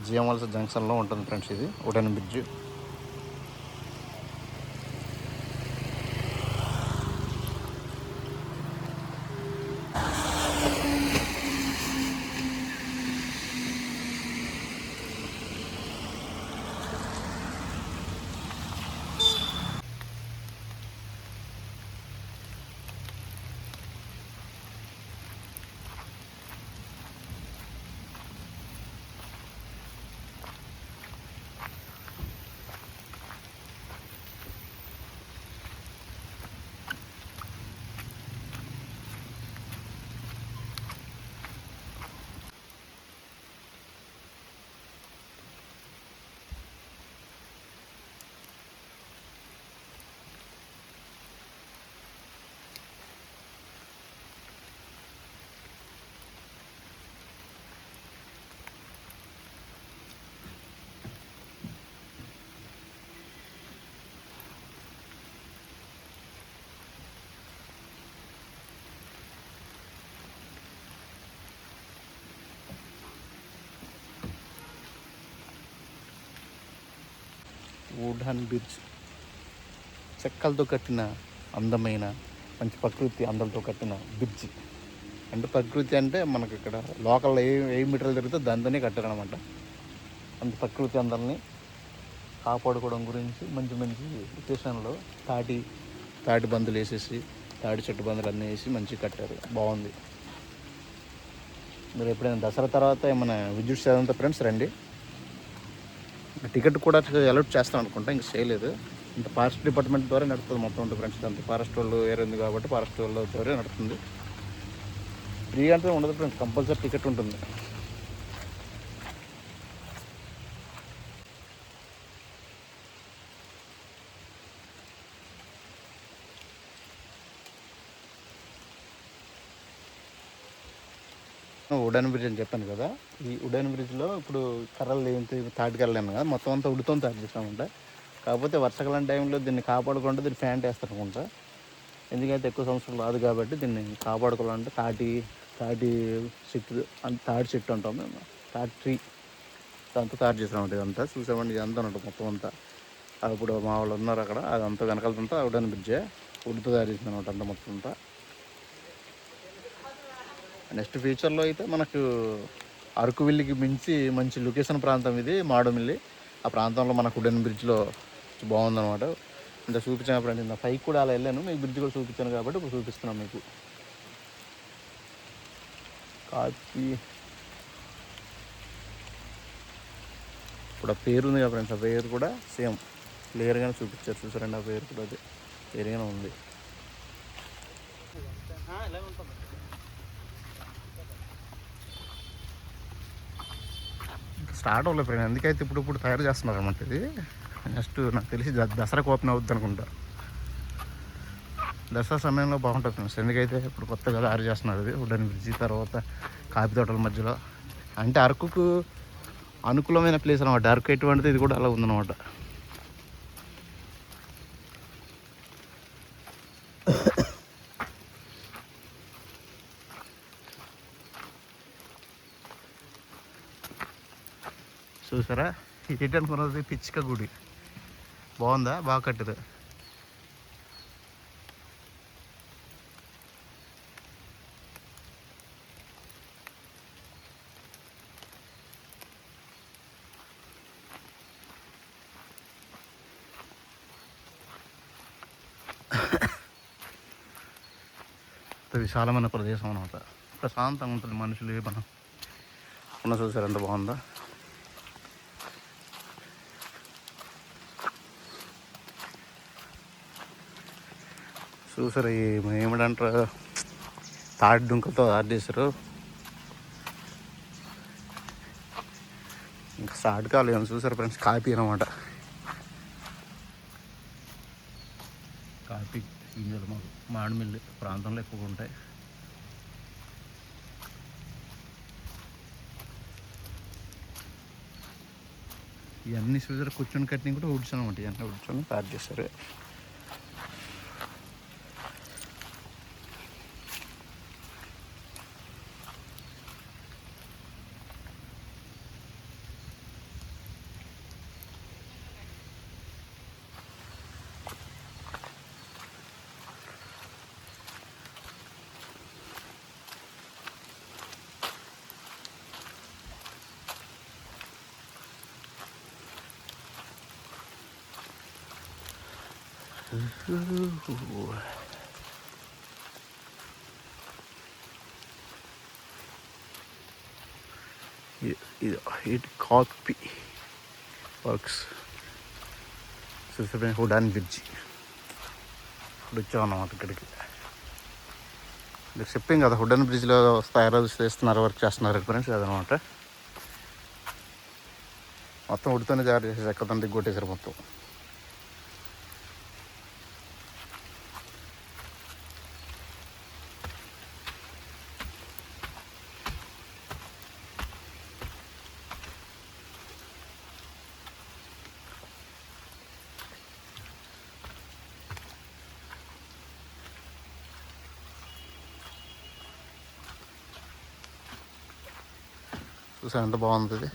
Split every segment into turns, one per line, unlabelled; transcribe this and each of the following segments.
జిఎంవలస జంక్షన్లో ఉంటుంది ఫ్రెండ్స్. ఇది వుడెన్ బ్రిడ్జ్. వుడెన్ బ్రిడ్జ్ చెక్కలతో కట్టిన అందమైన మంచి ప్రకృతి అందాలతో కట్టిన బ్రిడ్జ్. అంటే ప్రకృతి అంటే మనకి ఇక్కడ లోకల్లో ఏ మీటర్లు జరిగితే దాంతోనే కట్టారనమాట. అంత ప్రకృతి అందాలని కాపాడుకోవడం గురించి మంచి మంచి లొకేషన్లో తాటి బందులు వేసేసి తాటి చెట్టు బందులు అన్నీ వేసి మంచిగా కట్టారు. బాగుంది. మీరు ఎప్పుడైనా దసరా తర్వాత ఏమైనా విజిట్ చేయాలంటే ఫ్రెండ్స్ రండి. టికెట్ కూడా అలౌట్ చేస్తాం అనుకుంటా, ఇంకా చేయలేదు. ఇంత ఫారెస్ట్ డిపార్ట్మెంట్ ద్వారా నడుస్తుంది మొత్తం ఉంటుంది ఫ్రెండ్స్. అంత ఫారెస్ట్ వాళ్ళు ఏరియా ఉంది కాబట్టి ఫారెస్ట్ వాళ్ళ ద్వారా నడుస్తుంది. ఫ్రీ అంటే ఉండదు ఫ్రెండ్స్, కంపల్సరీ టికెట్ ఉంటుంది. వుడెన్ బ్రిడ్జ్ అని చెప్పాను కదా, ఈ వుడెన్ బ్రిడ్జ్లో ఇప్పుడు కర్రలు ఏంటి తాటి కర్రలు ఏమో కదా, మొత్తం అంతా ఉడితో తయారు చేస్తామంట. కాకపోతే వర్షాకాలం టైంలో దీన్ని కాపాడుకుంటే దీన్ని ఫ్యాంట్ వేస్తారనుకుంటా. ఎందుకంటే ఎక్కువ సంవత్సరాలు రాదు కాబట్టి దీన్ని కాపాడుకోవాలంటే తాటి చెట్టు అంటాం మేము, తాటి ట్రీ దాంతో తయారు చేస్తామంట. ఇదంతా చూసామండి, ఇదంతా ఉంటుంది మొత్తం అంతా. అప్పుడు మా వాళ్ళు ఉన్నారు అక్కడ, అదంతా వెనకాలంతా వుడెన్ బ్రిడ్జే, ఉడితో తయారు చేసింది అనమాట అంతా మొత్తం అంతా. నెక్స్ట్ ఫ్యూచర్లో అయితే మనకు అరకువిల్లికి మించి మంచి లొకేషన్ ప్రాంతం ఇది మాడుమిల్లి. ఆ ప్రాంతంలో మనకు వుడెన్ బ్రిడ్జ్లో బాగుందన్నమాట. ఇంత చూపించాను ఫ్రెండ్. ఇంత పైకి కూడా అలా వెళ్ళాను, మీకు బ్రిడ్జ్ కూడా చూపించాను కాబట్టి ఇప్పుడు చూపిస్తున్నాను మీకు. కాపీ ఇప్పుడు ఆ పేరు ఉంది కదా ఫ్రెండ్స్, ఆ పేరు కూడా సేమ్ క్లియర్గానే చూపించారు. చూసారండి, ఆ పేరు కూడా అదే క్లియర్గానే ఉంది. స్టార్ట్ అవ్వలేదు ఫ్రెండ్, ఎందుకైతే ఇప్పుడు తయారు చేస్తున్నారు అన్నమాట. ఇది నెక్స్ట్ నాకు తెలిసి దసరాకు ఓపెన్ అవుద్ది అనుకుంటా. దసరా సమయంలో బాగుంటుంది ఫ్రెండ్స్, ఎందుకైతే ఇప్పుడు కొత్తగా తయారు చేస్తున్నారు ఇది వుడెన్ బ్రిడ్జి. తర్వాత కాఫీ తోటల మధ్యలో, అంటే అరకుకు అనుకూలమైన ప్లేస్ అనమాట. అరకు ఎటువంటిది ఇది కూడా అలా ఉందన్నమాట. చూసారా, ఏంటి అనుకున్నది పిచ్చిక గుడి. బాగుందా, బాగా కట్టదు. విశాలమైన ప్రదేశం అనమాట, ప్రశాంతంగా ఉంటుంది. మనుషులు మనం ఉన్న చూసారు ఎంత బాగుందా. చూసారు ఏమిటంటారు, తాటి దుంకతో తయారు చేశారు. ఇంకా స్టార్ట్ కాలేదు. చూసారు ఫ్రెండ్స్, కాఫీ అనమాట. కాఫీ గింజలు మాకు మామిడిమిల్లి ప్రాంతంలో ఎక్కువగా ఉంటాయి. ఇవన్నీ చూసారు కూర్చొని కట్టిన కూడా వుడ్స్ అనమాట. ఇవన్నీ వుడ్స్ తయారు చేస్తారు. ఇది కాపీ వర్క్స్ హుడాన్ బ్రిడ్జి. ఇప్పుడు వచ్చామన్నమాట ఇక్కడికి. మీకు చెప్పాం కదా హుడాన్ బ్రిడ్జ్లో తయారు చేస్తున్నారు, వర్క్ చేస్తున్నారు ఫ్రెండ్స్. అదనమాట మొత్తం ఉడితోనే తయారు చేసేసి ఎక్కదంటే కొట్టేశారు మొత్తం. చూసా ఎంత బాగుంది ఇది.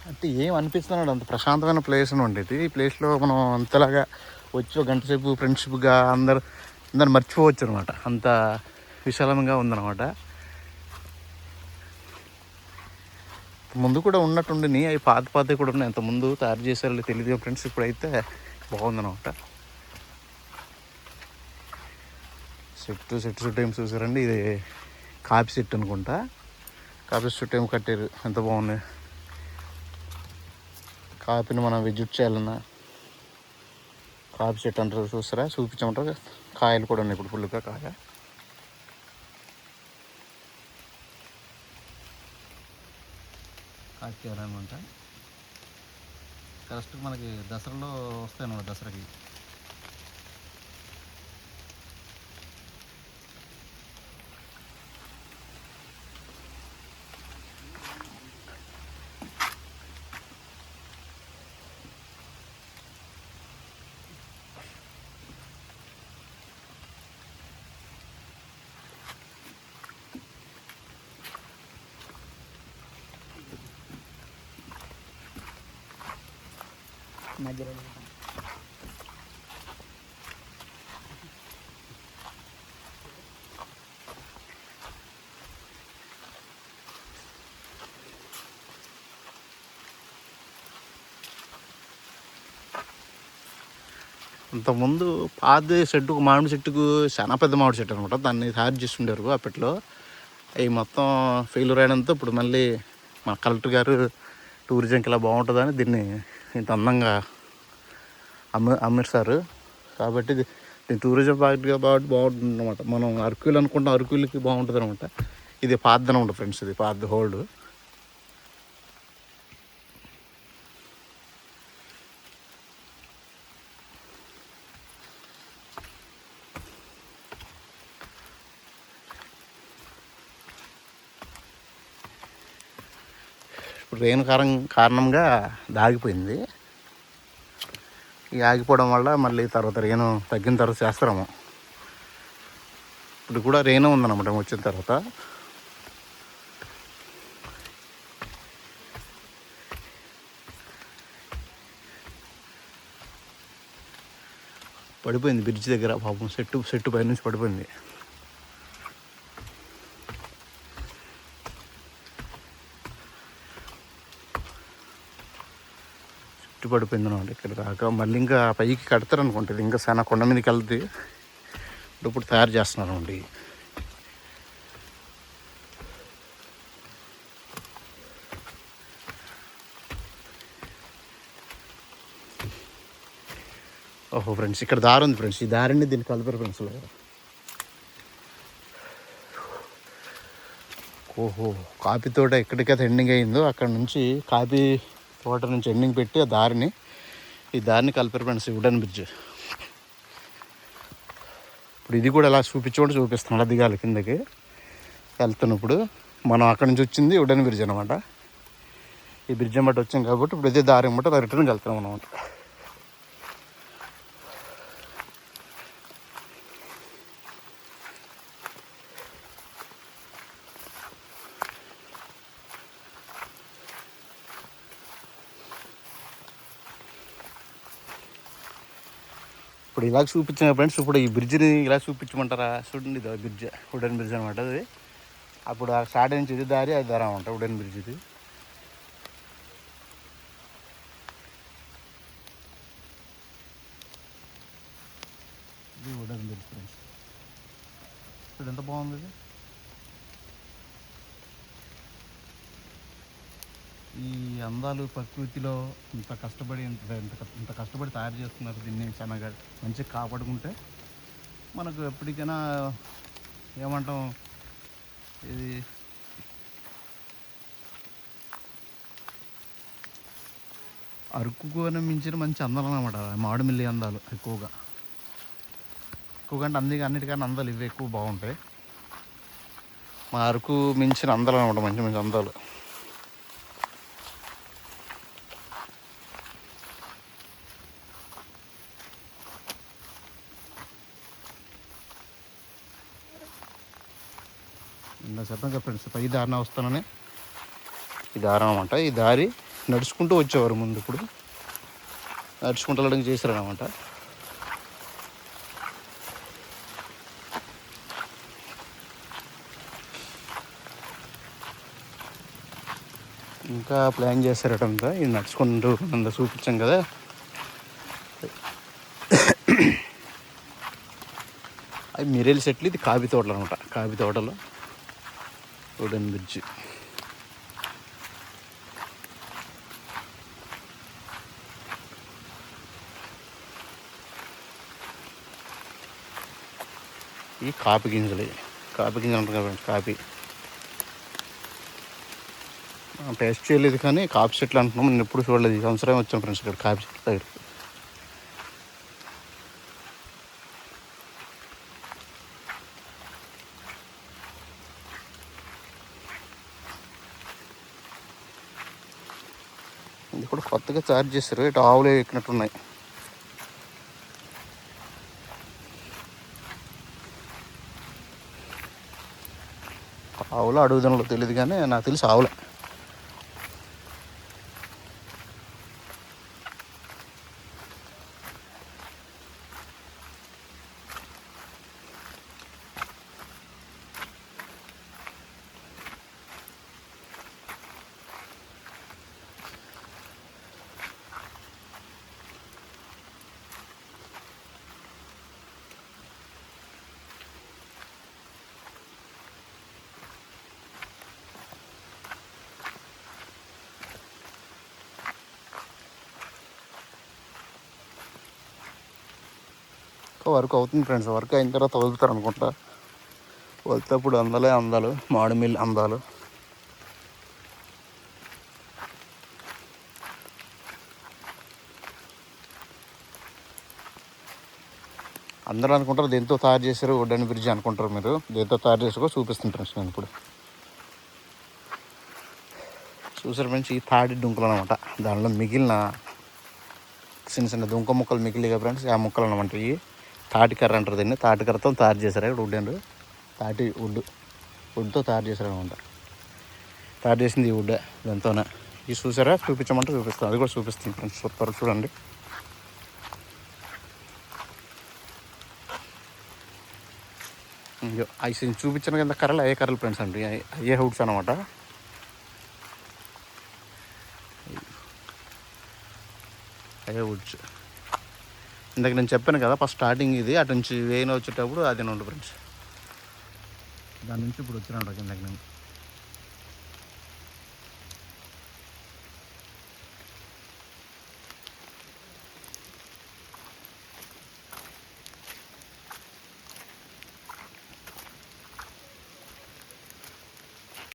అంటే ఏం అనిపిస్తున్నాడు, అంత ప్రశాంతమైన ప్లేస్ ఉండేది. ఈ ప్లేస్లో మనం అంతలాగా వచ్చి ఒక గంట సేపు ఫ్రెండ్షిప్గా అందరు మర్చిపోవచ్చు అనమాట. అంత విశాలంగా ఉందన్నమాట. ముందు కూడా ఉన్నట్టుండి అవి పాత కూడా ఉన్నాయి. అంత ముందు తయారు చేశారు తెలియదు ఫ్రెండ్స్. ఇప్పుడైతే బాగుందన్నమాట. సెట్ ఏం చూసారండి. ఇది కాపీ సెట్ అనుకుంటా. కాపీ సెట్ ఏం కట్టారు, ఎంత బాగున్నాయి. కాపీని మనం విజిట్ చేయాలన్నా కాపీ చెట్టు అంటారు చూస్తారా, చూపించమంటారు. కాయలు కూడా ఉన్నాయి ఇప్పుడు ఫుల్గా కాయ. కాయలన్నమాట. కరెక్ట్ మనకి దసరాలో వస్తాయి అన్నమాట. దసరాకి మధ్యలో అంతకుముందు పాత చెట్టు, మామిడి చెట్టుకు చాలా పెద్ద మామిడి చెట్టు అనమాట. దాన్ని తయారు చేస్తుండేవారు అప్పట్లో. అవి మొత్తం ఫెయిల్యూర్ అయినంత ఇప్పుడు మళ్ళీ మా కలెక్టర్ గారు టూరిజంకి ఇలా బాగుంటుందని దీన్ని ఇంత అందంగా అమ్మేస్తారు. కాబట్టి దీని టూరిజం బాగా బాగుంటుంది అనమాట. మనం అరకులు అనుకుంటాం, అరకులకి బాగుంటుంది అనమాట. ఇది పాతదనం ఉంటుంది ఫ్రెండ్స్. ఇది పాత హోల్డ్. ఇప్పుడు రెయిన్ కారణంగా దాగిపోయింది. ఈ ఆగిపోవడం వల్ల మళ్ళీ తర్వాత రెయిన్ తగ్గిన తర్వాత చేస్తాము. ఇప్పుడు కూడా రెయిన్ ఉందన్నమాట వచ్చిన తర్వాత. పడిపోయింది బ్రిడ్జ్ దగ్గర పాపం. చెట్టు పైనుంచి పడిపోయింది. పడిపోయింది అనమాట. ఇక్కడ దాకా మళ్ళీ ఇంకా పైకి కడతారు అనుకుంటుంది. ఇంకా చాలా కొండ మీదకి వెళ్తే ఇప్పుడు తయారు చేస్తున్నారు అండి. ఓహో ఫ్రెండ్స్, ఇక్కడ దారి ఉంది ఫ్రెండ్స్. ఈ దారిని దీన్ని కలిపారు ఫ్రెండ్స్. ఓహో, కాఫీ తోట ఎక్కడికైతే ఎండింగ్ అయిందో అక్కడ నుంచి కాఫీ తోట నుంచి ఎండింగ్ పెట్టి ఈ దారిని కలిపారు ఫ్రెండ్స్. Wooden bridge. ఇప్పుడు ఇది కూడా ఎలా చూపిస్తున్నాడు. దిగాలి కిందకి వెళ్తున్నప్పుడు. మనం అక్కడి నుంచి వచ్చింది వుడెన్ బ్రిడ్జ్ అనమాట. ఈ బ్రిడ్జ్ అమ్మట వచ్చాం కాబట్టి ఇప్పుడు ఇదే దారి అమ్మట రిటర్న్కి వెళ్తున్నాం అనమాట. ఇప్పుడు ఇలా చూపించిన ఫ్రెండ్స్, ఇప్పుడు ఈ బ్రిడ్జ్ని ఇలా చూపించమంటారా? చూడండి, ఇది బ్రిడ్జ్, వుడెన్ బ్రిడ్జ్ అనమాట అది. అప్పుడు ఆ స్టార్ట్ నుంచి ఇది దారి, అది దారి అనమాట వుడెన్ బ్రిడ్జ్ ఇది. ఇది వుడెన్ బ్రిడ్జ్ ఫ్రెండ్స్. ఇప్పుడు ఎంత బాగుంది ఇది. ఈ అందాలు ప్రకృతిలో ఇంత కష్టపడి ఇంత కష్టపడి తయారు చేస్తున్నారు దీన్ని. చాలా మంచిగా కాపాడుకుంటే మనకు ఎప్పటికైనా ఏమంటాం, ఇది అరకుని మించిన మంచి అందాలు అనమాట మామిడిమిల్లి అందాలు. ఎక్కువగా అంటే అన్నిటికన్నా అందాలు ఇవి ఎక్కువ బాగుంటాయి. మా అరకు మించిన అందాలు అనమాట, మంచి మంచి అందాలు. చెప్పాను కదా ఫ్రెండ్స్, పై దారిన వస్తానని. ఈ దారి అనమాట. ఈ దారి నడుచుకుంటూ వచ్చేవారు ముందు, ఇప్పుడు నడుచుకుంటూ వెళ్ళడానికి చేశారనమాట. ఇంకా ప్లాన్ చేశారటంతా. ఇది నడుచుకుంటూ అంతా చూపించాం కదా. అవి మిరేల్ సెట్లు, ఇది కాఫీ తోటలు అనమాట. కాఫీ తోటలో వుడెన్ బ్రిడ్జ్. ఈ కాఫీ గింజలు అంటారు కదా, కాఫీ టేస్ట్ చేయలేదు కానీ కాఫీ చెట్లు అంటున్నాం. నేను ఎప్పుడు చూడలేదు. ఈ సంవత్సరం వచ్చాను ఫ్రెండ్స్ ఇక్కడ కాఫీ చెట్ల దగ్గర. ఇది కూడా కొత్తగా చార్జ్ చేస్తారు. ఇటు ఆవులే ఎక్కినట్టున్నాయి. ఆవులు అడుగుదనలో తెలియదు కానీ నాకు తెలిసి ఆవులే. వర్క్ అవుతుంది ఫ్రెండ్స్. వర్క్ అయిన తర్వాత వదులుతారు అనుకుంటా. వదిలేటప్పుడు అందాలు మామిడిమిల్లి అందాలు. అందరూ అనుకుంటారు దేంతో తయారు చేశారు వుడెన్ బ్రిడ్జ్ అనుకుంటారు. మీరు దేంతో తయారు చేసారో చూపిస్తాను ఫ్రెండ్స్ నేను ఇప్పుడు. చూసారు ఫ్రెండ్స్, ఈ తాడి దుంకలు అనమాట. దానిలో మిగిలిన చిన్న దుంక ముక్కలు మిగిలిగా ఫ్రెండ్స్, ఆ ముక్కలు అనమాట. ఈ తాటికర్ర అంటారు దీన్ని. తాటికర్రతో తయారు చేశారు ఇక్కడ వుడెన్. వుడ్తో తయారు చేశారు అనమాట. తయారు చేసింది ఈ వుడ్. దాంతోనే ఇది చూసారా, చూపించమంటే చూపిస్తాను. అది కూడా చూపిస్తాను ఫ్రెండ్స్. సూపర్, చూడండి. అవి చూపించిన కింద కర్రలు అయ్యే కర్రలు ఫ్రెండ్స్ అండి. అయ్యే వుడ్స్ అనమాట. అయ్యే వుడ్స్. ఇందాక నేను చెప్పాను కదా ఫస్ట్ స్టార్టింగ్ ఇది. అటు నుంచి వేయిన వచ్చేటప్పుడు అది నుండి ఫ్రెండ్స్. దాని నుంచి ఇప్పుడు వచ్చిన కిందకి నేను